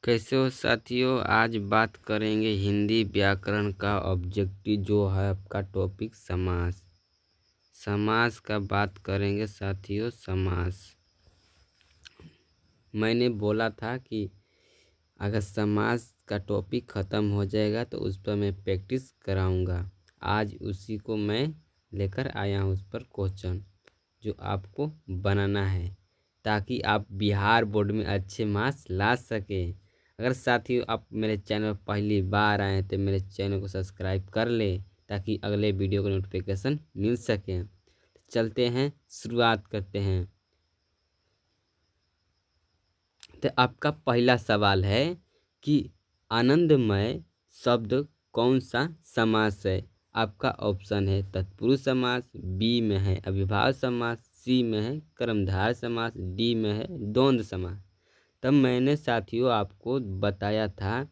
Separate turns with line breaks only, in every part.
कैसे हो साथियों। आज बात करेंगे हिंदी व्याकरण का ऑब्जेक्टिव जो है आपका टॉपिक समास। समास का बात करेंगे साथियों। समास मैंने बोला था कि अगर समास का टॉपिक ख़त्म हो जाएगा तो उस पर मैं प्रैक्टिस कराऊंगा। आज उसी को मैं लेकर आया हूँ, उस पर क्वेश्चन जो आपको बनाना है ताकि आप बिहार बोर्ड में अच्छे मार्क्स ला सकें। अगर साथियों आप मेरे चैनल पर पहली बार आए तो मेरे चैनल को सब्सक्राइब कर लें ताकि अगले वीडियो का नोटिफिकेशन मिल सके। चलते हैं, शुरुआत करते हैं। तो आपका पहला सवाल है कि आनंदमय शब्द कौन सा समास है। आपका ऑप्शन है तत्पुरुष समास, बी में है अविभाज्य समास, सी में है कर्मधारय समास, डी में है द्वंद्व समास। तब मैंने साथियों आपको बताया था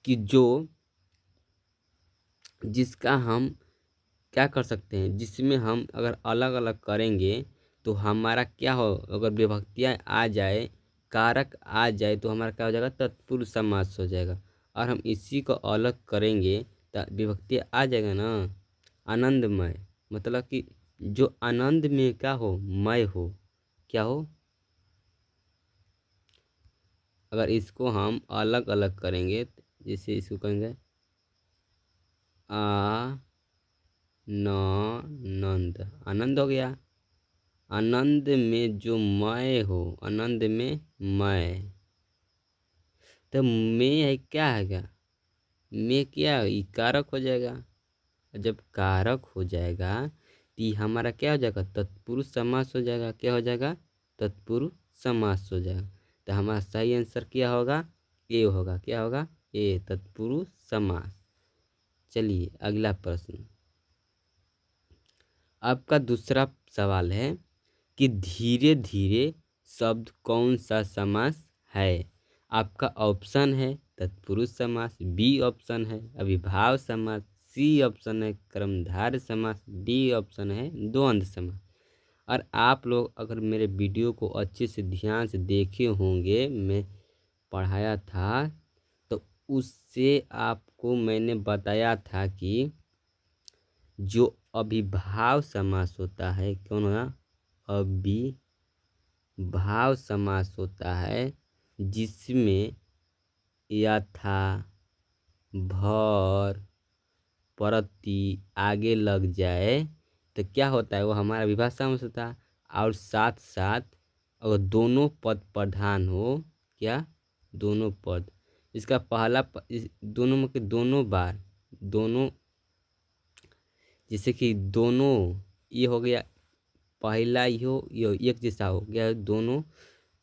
कि जिसका हम क्या कर सकते हैं, जिसमें हम अगर अलग अलग करेंगे तो हमारा क्या हो, अगर विभक्तियाँ आ जाए, कारक आ जाए तो हमारा क्या हो जाएगा, तत्पुरुष समास हो जाएगा। और हम इसी को अलग करेंगे तो विभक्ति आ जाएगा ना, आनंदमय। मतलब कि जो आनंद में क्या हो, मय हो, क्या हो। अगर इसको हम अलग अलग करेंगे जैसे इसको कहेंगे नंद, आनंद हो गया। आनंद में जो मय हो, आनंद में मय, तो में है क्या है, में क्या है, कारक हो जाएगा। जब कारक हो जाएगा तो ये हमारा क्या हो जाएगा, तत्पुरुष समास हो जाएगा। क्या हो जाएगा, तत्पुरुष समास हो जाएगा। तो हमारा सही आंसर क्या होगा, ए होगा। क्या होगा, ए, तत्पुरुष समास। चलिए अगला प्रश्न। आपका दूसरा सवाल है कि धीरे धीरे शब्द कौन सा समास है। आपका ऑप्शन है तत्पुरुष समास, बी ऑप्शन है अविभाज्य समास, सी ऑप्शन है कर्मधारय समास, डी ऑप्शन है द्वंद्व समास। और आप लोग अगर मेरे वीडियो को अच्छे से ध्यान से देखे होंगे, मैं पढ़ाया था तो उससे आपको मैंने बताया था कि जो अभिभाव समास होता है, कौन होगा, अभिभाव समास होता है जिसमें यथा, भर, प्रति आगे लग जाए तो क्या होता है, वो हमारा अभिभाव समास होता है। और साथ साथ अगर दोनों पद प्रधान हो, क्या, दोनों पद, इसका पहला दोनों में के दोनों बार, दोनों, जैसे कि दोनों, ये हो गया पहला, ये एक जैसा हो गया दोनों।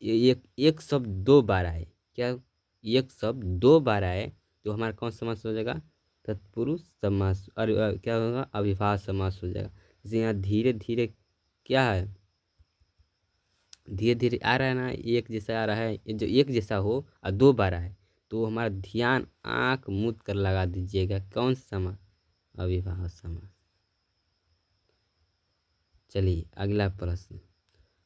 एक एक शब्द दो बार आए, क्या, एक शब्द दो बार आए तो हमारा कौन समास हो जाएगा, तत्पुरुष समास। और क्या होगा, अविभाज्य समास हो जाएगा। जैसे यहाँ धीरे धीरे क्या है, धीरे धीरे आ रहा है ना, एक जैसा आ रहा है, ये जो एक जैसा हो और दो बार आए तो हमारा ध्यान आँख मूंद कर लगा दीजिएगा, कौन सा समास, अविभाज्य समास। चलिए अगला प्रश्न।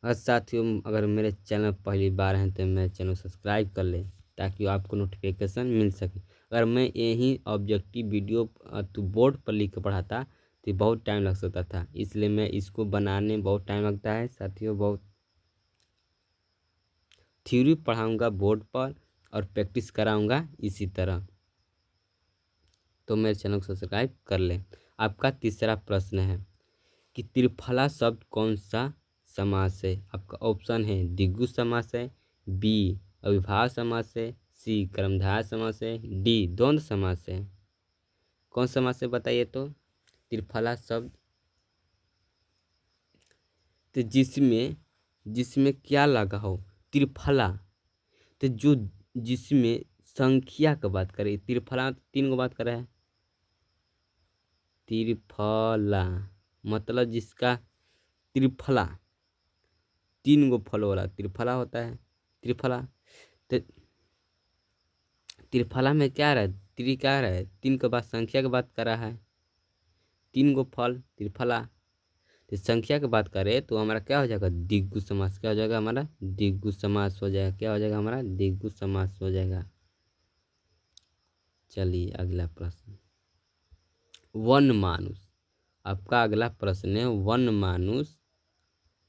और साथियों अगर मेरे चैनल पहली बार हैं तो मेरे चैनल सब्सक्राइब कर लें ताकि आपको नोटिफिकेशन मिल सके। अगर मैं यही ऑब्जेक्टिव वीडियो तो बोर्ड पर लिख कर पढ़ाता तो बहुत टाइम लग सकता था, इसलिए मैं इसको बनाने में बहुत टाइम लगता है साथियों। बहुत थ्योरी पढ़ाऊँगा बोर्ड पर और प्रैक्टिस कराऊँगा इसी तरह, तो मेरे चैनल को सब्सक्राइब कर लें। आपका तीसरा प्रश्न है कि त्रिफला शब्द कौन सा समास है। आपका ऑप्शन है द्विगु समास है, बी अविभाज्य समास है, सी कर्मधारय समास है, डी द्वंद्व समास है। कौन समास है बताइए तो। त्रिफला शब्द तो जिसमें जिसमें क्या लगा हो, त्रिफला, तो जो जिसमें संख्या का बात करें, त्रिफला तीन को बात कर रहा है, त्रिफला मतलब जिसका त्रिफला, तीन गो फल वाला त्रिफला होता है। त्रिफला तो त्रिफला में क्या रहा है, त्रि क्या रहा है, तीन के बाद संख्या की बात कर रहा है, तीन गो फल त्रिफला। तो संख्या की बात करें तो हमारा क्या हो जाएगा, द्विगु समास। क्या हो जाएगा हमारा, द्विगु समास हो जाएगा। क्या हो जाएगा हमारा, द्विगु समास हो जाएगा। चलिए अगला प्रश्न, वन मानुष। आपका अगला प्रश्न है, वन मानुष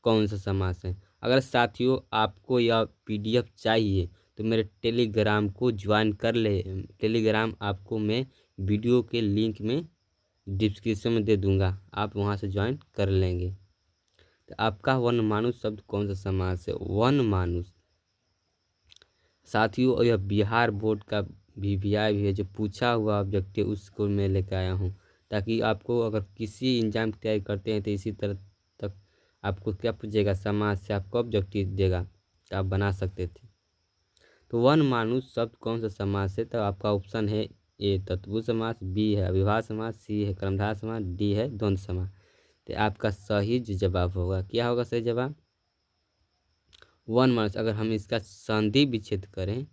कौन सा समास है। अगर साथियों आपको यह पीडीएफ चाहिए तो मेरे टेलीग्राम को ज्वाइन कर ले। टेलीग्राम आपको मैं वीडियो के लिंक में डिस्क्रिप्शन में दे दूंगा, आप वहां से ज्वाइन कर लेंगे। तो आपका वन मानुष शब्द कौन सा समास है। वन मानुष साथियों यह बिहार बोर्ड का वीवीआई भी है, जो पूछा हुआ ऑब्जेक्टिव उसको मैं लेकर आया हूँ, ताकि आपको अगर किसी एग्जाम की तैयारी करते हैं तो इसी तरह तक आपको क्या पूछेगा, समाज से आपको ऑब्जेक्टिव देगा तो आप बना सकते थे। तो वन मानुष शब्द कौन सा समास है, तो आपका ऑप्शन है ए तत्पुरुष समास, बी है अविभाज्य समास, सी है कर्मधारय समास, डी है द्वंद्व समास। तो आपका सही जवाब होगा, क्या होगा सही जवाब, वन मानुष। अगर हम इसका संधि विच्छेद करें,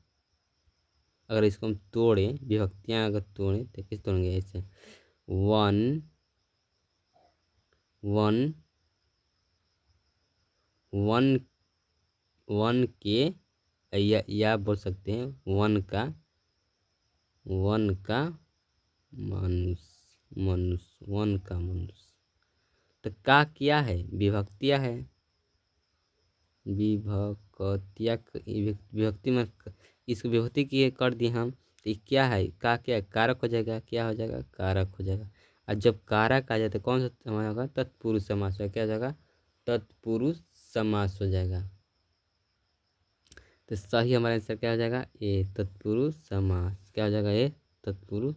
अगर इसको हम तोड़ें, विभक्तियां अगर तोड़ें तो किस तोड़ेंगे, ऐसे वन वन वन वन के, या बोल सकते हैं वन का मनुष्य, मनुष्य वन का मनुष्य। तो का क्या है, विभक्तियां है, विभक्तियां, विभक्ति में इसको विभक्ति की कर दी हम, तो ये क्या है, का क्या है, कारक हो जाएगा, क्या हो जाएगा, कारक हो जाएगा। और जब कारक आ जाए तो कौन सा समास होगा, तत्पुरुष समास होगा, क्या हो जाएगा, तत्पुरुष समास हो जाएगा। तो सही हमारा आंसर क्या हो जाएगा, ए तत्पुरुष समास, क्या हो जाएगा, ए तत्पुरुष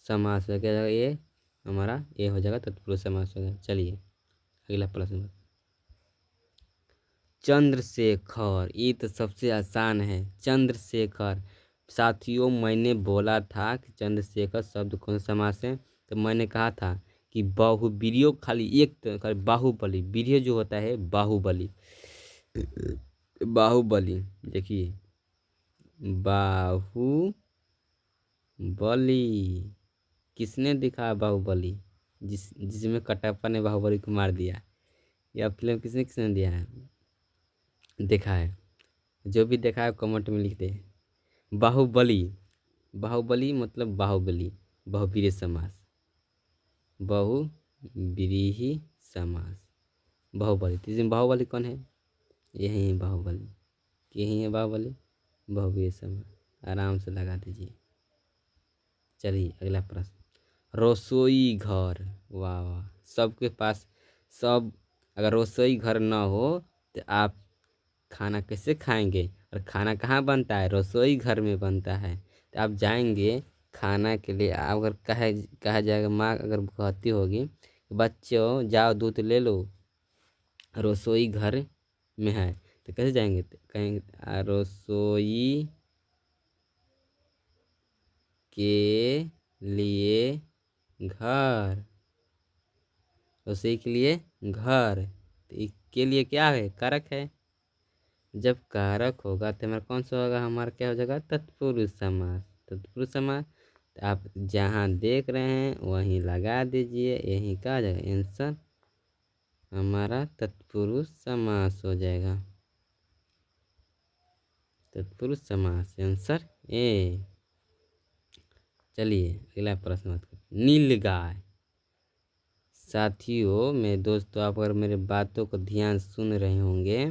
समास हो, क्या हो जाएगा, ये हमारा ए हो जाएगा, तत्पुरुष समास हो जाएगा। चलिए अगला प्रश्न, चंद्रशेखर, ये तो सबसे आसान है, चंद्रशेखर। साथियों मैंने बोला था कि चंद्रशेखर शब्द कौन सा समास है, तो मैंने कहा था कि बाहुवीर्यो, खाली एक तो खाली बाहुबली, वीर्य जो होता है बाहुबली, बाहुबली देखिए, बाहुबली किसने दिखा, बाहुबली जिसमें कटप्पा ने बाहुबली को मार दिया, यह फिल्म किसने किसने दिया है, देखा है, जो भी देखा है कमेंट में लिख दे। बाहुबली, बाहुबली मतलब बाहुबली, बहुवीर्य समास, बहुव्रीहि समास, बाहुबली। तो इसमें बाहुबली कौन है, यही है बाहुबली, यही है बाहुबली, बहुवीर्य समास, आराम से लगा दीजिए। चलिए अगला प्रश्न, रसोई घर, वाह वाह, सबके पास सब, अगर रसोई घर ना हो तो आप खाना कैसे खाएंगे, और खाना कहाँ बनता है, रसोई घर में बनता है। तो आप जाएंगे खाना के लिए, अगर कहा जाएगा, माँ अगर कहती होगी बच्चों जाओ दूध ले लो, रसोई घर में है, तो कैसे जाएंगे, तो कहेंगे रसोई के लिए घर, रसोई के लिए घर, तो इसके लिए क्या है, कारक है, जब कारक होगा तो हमारा कौन सा होगा, हमारा क्या हो जाएगा, तत्पुरुष समास, तत्पुरुष समास। तो आप जहाँ देख रहे हैं वहीं लगा दीजिए, यहीं का आ जाएगा आंसर, हमारा तत्पुरुष समास हो जाएगा, तत्पुरुष समास आंसर ए। चलिए अगला प्रश्न बात करते, नीलगाय। साथियों मेरे दोस्तों, आप अगर मेरे बातों को ध्यान सुन रहे होंगे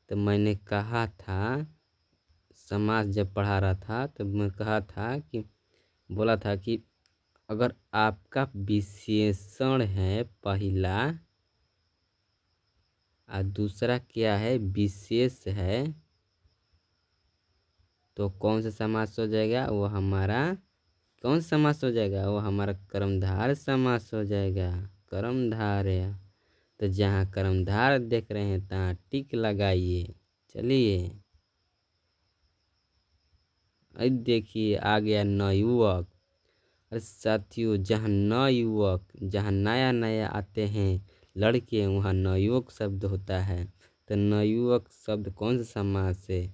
तो मैंने कहा था, समास जब पढ़ा रहा था तो मैं कहा था कि, बोला था कि अगर आपका विशेषण है पहला और दूसरा क्या है, विशेष है, तो कौन सा समास हो जाएगा, वो हमारा कौन सा समास हो जाएगा, वो हमारा कर्मधारय समास हो जाएगा, कर्मधारय। तो जहाँ कर्मधारय देख रहे हैं तहाँ टिक लगाइए। चलिए अब देखिए आ गया नवयुवक। अरे साथियों, जहाँ नवयुवक, जहाँ नया नया आते हैं लड़के, वहाँ नवयुवक शब्द होता है। तो नवयुवक शब्द कौन सा समास है,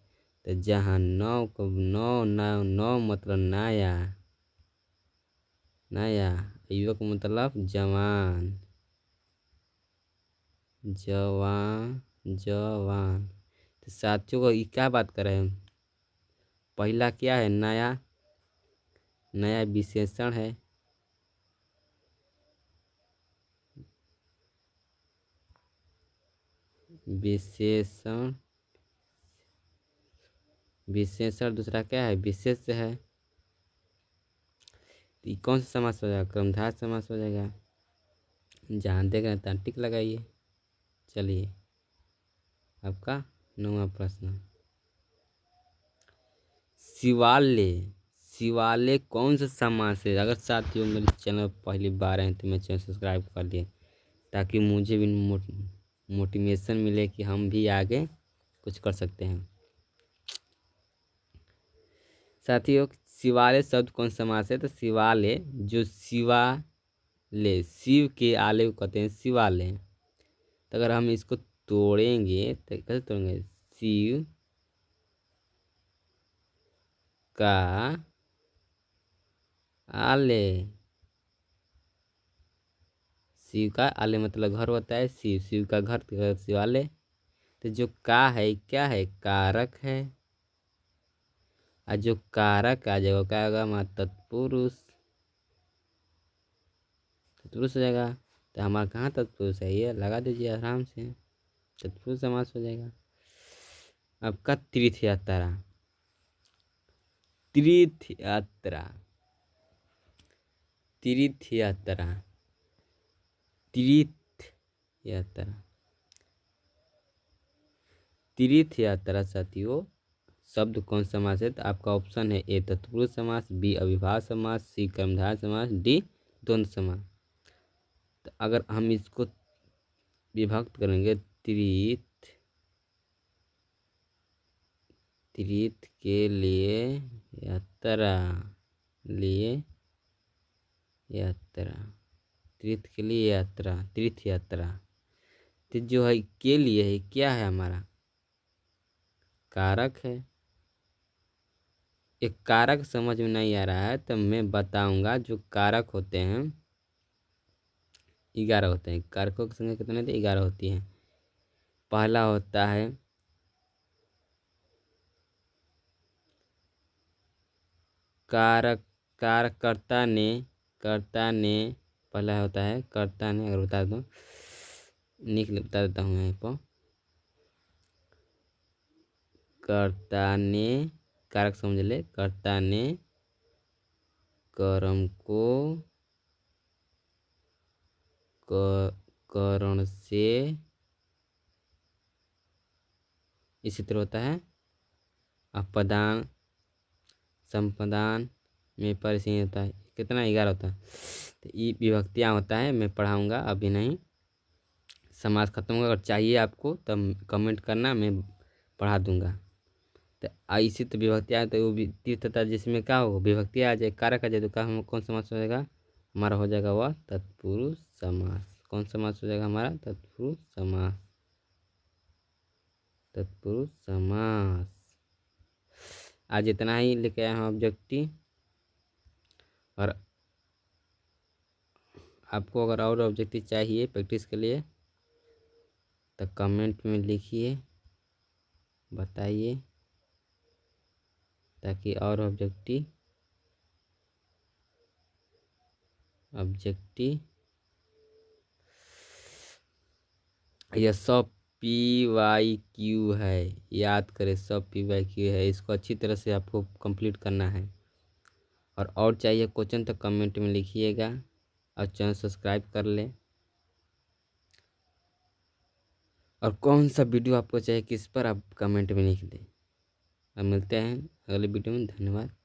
तो जहाँ नौ को नौ नौ नौ मतलब नया, नया, युवक मतलब जवान, जवान जवान। तो साथियों को ये क्या बात कर रहे हैं, पहला क्या है, नया, नया विशेषण है। विशेषण, विशेषण दूसरा क्या है, विशेष है। तो कौन सा समास हो जाएगा, कर्मधारय समास हो जाएगा। जहाँ देख रहे हैं तहाँ टिक लगाइए। चलिए आपका 9वां प्रश्न, शिवालय, शिवालय कौन सा समास है। अगर साथियों मेरे चैनल पहली बार हैं तो मेरे चैनल सब्सक्राइब कर लिए, ताकि मुझे भी मोटिवेशन मिले कि हम भी आगे कुछ कर सकते हैं। साथियों शिवालय शब्द कौन समास है, तो शिवालय जो शिवालय, शिव के आलय को कहते हैं शिवालय। तो अगर हम इसको तोड़ेंगे तो कैसे तोड़ेंगे, शिव का आलय, शिव का आलय मतलब घर होता है, शिव, शिव का घर शिवालय। तो जो का है क्या है, कारक है, और जो कारक आ जाएगा क्या होगा हमारा तत्पुरुष, तत्पुरुष हो जाएगा। तो हमारा कहाँ तत्पुरुष है, ये लगा दीजिए आराम से, तत्पुरुष समास हो जाएगा। आपका तीर्थ यात्रा, तीर्थ यात्रा, तीर्थ यात्रा, तीर्थ यात्रा, तीर्थ यात्रा साथियों शब्द कौन समास है, तो आपका ऑप्शन है ए तत्पुरुष समास, बी अविभाज्य समास, सी कर्मधारय समास, डी द्वंद्व समास। तो अगर हम इसको विभक्त करेंगे, तीर्थ, तीर्थ के लिए यात्रा, लिए यात्रा, तीर्थ के लिए यात्रा, तीर्थ यात्रा। तो जो है के लिए है क्या है हमारा, कारक है। एक कारक समझ में नहीं आ रहा है तो मैं बताऊंगा। जो कारक होते हैं 11 होते हैं, कारकों की संख्या कितने थे, 11 होती है। पहला होता है कारक, कारकर्ता ने, कर्ता ने, पहला होता है कर्ता ने। अगर बता दूँ निकल बता देता हूँ यहाँ पर, कर्ता ने, कारक समझ ले, कर्ता ने कर्म को करण से, इसी तरह होता है अपदान संपदान में परिचय होता है। कितना 11 होता है। तो ये विभक्तियाँ होता है, मैं पढ़ाऊँगा अभी नहीं, समाज खत्म होगा। अगर चाहिए आपको तब कमेंट करना, मैं पढ़ा दूँगा। तो ऐसी तो विभक्तियाँ तो वो भी तीर्थ होता है, जिसमें क्या हो विभक्ति आ जाए, कारक आ जाए, तो क्या हम कौन समास हो जाएगा हमारा, हो जाएगा वह तत्पुरुष समास। कौन समास हो जाएगा हमारा, तत्पुरुष समास, तत्पुरुष समास। आज इतना ही लेके आया हूँ ऑब्जेक्टिव। और आपको अगर और ऑब्जेक्टिव चाहिए प्रैक्टिस के लिए तो कमेंट में लिखिए, बताइए, ताकि और ऑब्जेक्टिव यह सब PYQ है, याद करें सब PYQ है। इसको अच्छी तरह से आपको कंप्लीट करना है। और चाहिए क्वेश्चन तो कमेंट में लिखिएगा, और चैनल सब्सक्राइब कर लें। और कौन सा वीडियो आपको चाहिए किस पर, आप कमेंट में लिख दें। अब मिलते हैं अगले वीडियो में। धन्यवाद।